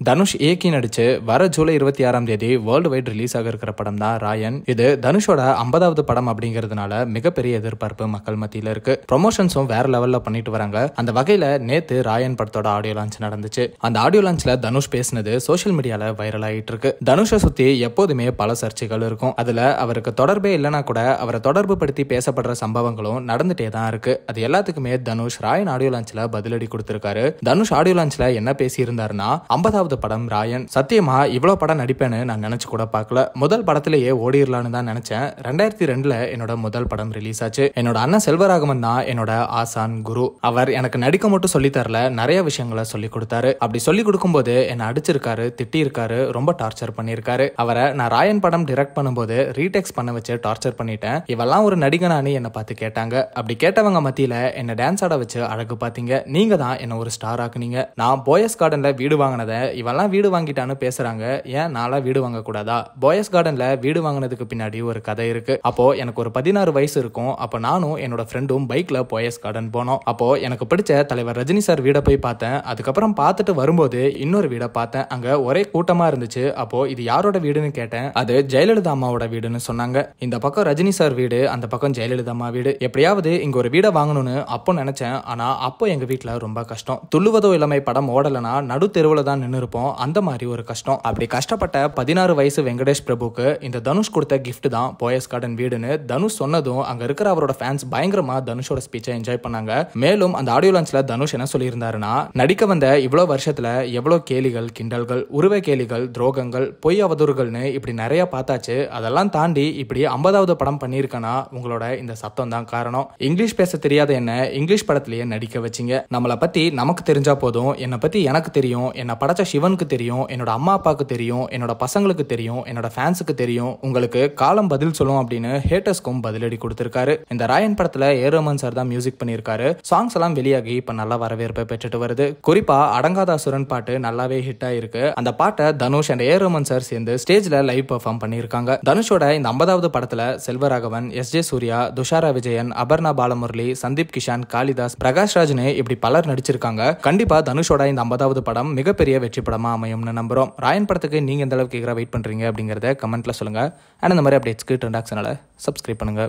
தனுஷ் இயக்கி நடிச்சு வர ஜூலை 26ஆம் தேதி வேர்ல்டு வைட் ரிலீஸ் ஆக இருக்கிற படம் தான் ராயன். இது தனுஷோட 50வது படம் அப்படிங்கிறதுனால மிகப்பெரிய எதிர்பார்ப்பு மக்கள் மத்தியில இருக்கு. ப்ரொமோஷன்ஸும் வேற லெவல்ல பண்ணிட்டு வராங்க. அந்த வகையில நேத்து ராயன் படத்தோட ஆடியோ லான்ச் நடந்துச்சு. அந்த ஆடியோ லான்ச்ல தனுஷ் பேசினது சோசியல் மீடியால வைரல் ஆயிட்டு இருக்கு. தனுஷை சுத்தி எப்போதுமே பல சர்ச்சைகள் இருக்கும். அதுல அவருக்கு தொடர்பே இல்லைனா கூட அவரை தொடர்பு படுத்தி பேசப்படுற சம்பவங்களும் நடந்துட்டே தான் இருக்கு. அது எல்லாத்துக்குமே தனுஷ் ராயன் ஆடியோ லான்ச்ல பதிலடி கொடுத்திருக்காரு. தனுஷ் ஆடியோ லான்ச்ல என்ன பேசி இருந்தாருன்னா, 50வது படம் ராயன். சத்தியமா இவ்வளவு படம் நடிப்பேன்னு நான் நினைச்சு கூட பார்க்கல. முதல் படத்திலேயே ஓடிரலான்னு தான் நினைச்சேன். 2002ல என்னோட முதல் படம் ரிலீஸ் ஆச்சு. என்னோட அண்ணன் செல்வராகவன் தான் என்னோட ஆசான் குரு. அவர் எனக்கு நடிக்க மட்டும் சொல்லி தரல, நிறைய விஷயங்களை சொல்லி கொடுத்தாரு. அப்படி சொல்லி கொடுக்கும்போது என்ன அடிச்சிருக்காரு, திட்டி இருக்காரு, ரொம்ப டார்ச்சர் பண்ணிருக்காரு. அவரை நான் ராயன் படம் டைரக்ட் பண்ணும்போது ரீடெக்ஸ் பண்ண வச்சு டார்ச்சர் பண்ணிட்டேன். இவெல்லாம் ஒரு நடிகனானு என்ன பார்த்து கேட்டாங்க. அப்படி கேட்டவங்க மத்தியில என்ன டான்ஸ் ஆட வச்சு அழகு பாத்தீங்க. நீங்க தான் என்ன ஒரு ஸ்டார் ஆக்குனீங்க. நான் போயஸ் கார்டன்ல வீடு வாங்கினதை இவெல்லாம் வீடு வாங்கிட்டான்னு பேசுறாங்க. ஏன் நாளா வீடு வாங்க கூடாதா? போயஸ் கார்டன்ல வீடு வாங்கினதுக்கு பின்னாடி ஒரு கதை இருக்கு. அப்போ எனக்கு ஒரு 16 வயசு இருக்கும். அப்போ நானும் என்னோட ஃப்ரெண்டும் பைக்ல போயஸ் கார்டன் போனோம். அப்போ எனக்கு பிடிச்ச தலைவர் ரஜினி சார் வீடை போய் பார்த்தேன். அதுக்கப்புறம் பார்த்துட்டு வரும்போது இன்னொரு வீடை பார்த்தேன். அங்க ஒரே கூட்டமா இருந்துச்சு. அப்போ இது யாரோட வீடுன்னு கேட்டேன். அது ஜெயலலிதா அம்மாவோட வீடுன்னு சொன்னாங்க. இந்த பக்கம் ரஜினி சார் வீடு, அந்த பக்கம் ஜெயலலிதா அம்மா வீடு. எப்படியாவது இங்க ஒரு வீடை வாங்கணும்னு அப்போ நினைச்சேன். ஆனா அப்போ எங்க வீட்டுல ரொம்ப கஷ்டம். துள்ளுவதோ இளமை படம் ஓடலனா நடு தெருவுல தான் நின்று இருப்போம். அந்த மாதிரி ஒரு கஷ்டம். அப்படி கஷ்டப்பட்ட 16 வயசு வெங்கடேஷ் பிரபுக்கு இந்த தனுஷ் கொடுத்த கிஃப்ட் தான் போயஸ் கார்டன் வீடுன்னு தனுஷ் சொன்னதும் அங்க இருக்கிற அவரோட ஃபேன்ஸ் பயங்கரமா தனுஷோட ஸ்பீச்சை என்ஜாய் பண்ணாங்க. மேலும் அந்த ஆடியோ லான்ச்ல தனுஷ் என்ன சொல்லியிருந்தாருன்னா, நடிக்க வந்த இவ்வளவு வருஷத்துல எவ்வளவு கேலிகள், கிண்டல்கள், உருவ கேலிகள், துரோகங்கள், பொய் அவதூறுகள்னு இப்படி நிறைய பார்த்தாச்சு. அதெல்லாம் தாண்டி இப்படி 50வது படம் பண்ணியிருக்கனா உங்களோட இந்த சத்தம் தான் காரணம். இங்கிலீஷ் பேச தெரியாத என்ன இங்கிலீஷ் படத்திலேயே நடிக்க வச்சிங்க. நம்மளை பத்தி நமக்கு தெரிஞ்சா போதும். என்னை பத்தி எனக்கு தெரியும், என்னை படைச்ச சிவனுக்கு தெரியும், என்னோட அம்மா அப்பாவுக்கு தெரியும், என்னோட பசங்களுக்கு தெரியும், என்னோட ஃபேன்ஸுக்கு தெரியும். உங்களுக்கு காலம் பதில் சொல்லும் அப்படின்னு ஹேட்டர்ஸ்க்கும் பதிலடி கொடுத்திருக்காரு. இந்த ராயன் படத்துல ஏ ரஹ்மான் சார் தான் மியூசிக் பண்ணியிருக்காரு. சாங்ஸ் எல்லாம் வெளியாகி இப்ப நல்ல வரவேற்பை பெற்றுட்டு வருது. குறிப்பா அடங்காத அசுரன் பாட்டு நல்லாவே ஹிட் ஆயிருக்கு. அந்த பாட்டை Dhanush and A Rahman sir சேர்ந்து ஸ்டேஜ்ல லைவ் பெர்ஃபார்ம் பண்ணியிருக்காங்க. தனுஷோட இந்த 50வது படத்துல செல்வராகவன், எஸ் ஜே சூர்யா, துஷாரா விஜயன், அபர்ணா பாலமுரளி, சந்தீப் கிஷான், காளிதாஸ், பிரகாஷ் ராஜ்னு இப்படி பலர் நடிச்சிருக்காங்க. கண்டிப்பா தனுஷோட இந்த 50வது படம் மிகப்பெரிய வெற்றி படமா அமையும்னு நம்புறோம். ராயன் படத்துக்கு நீங்க எந்த அளவுக்கு வெயிட் பண்றீங்க அப்படிங்கறத கமெண்ட்ல சொல்லுங்க. அண்ட் இந்த மாதிரி அப்டேட்ஸ்க்கு ட்ரெண்டாக்ஸ் சேனலை சப்ஸ்கிரைப் பண்ணுங்க.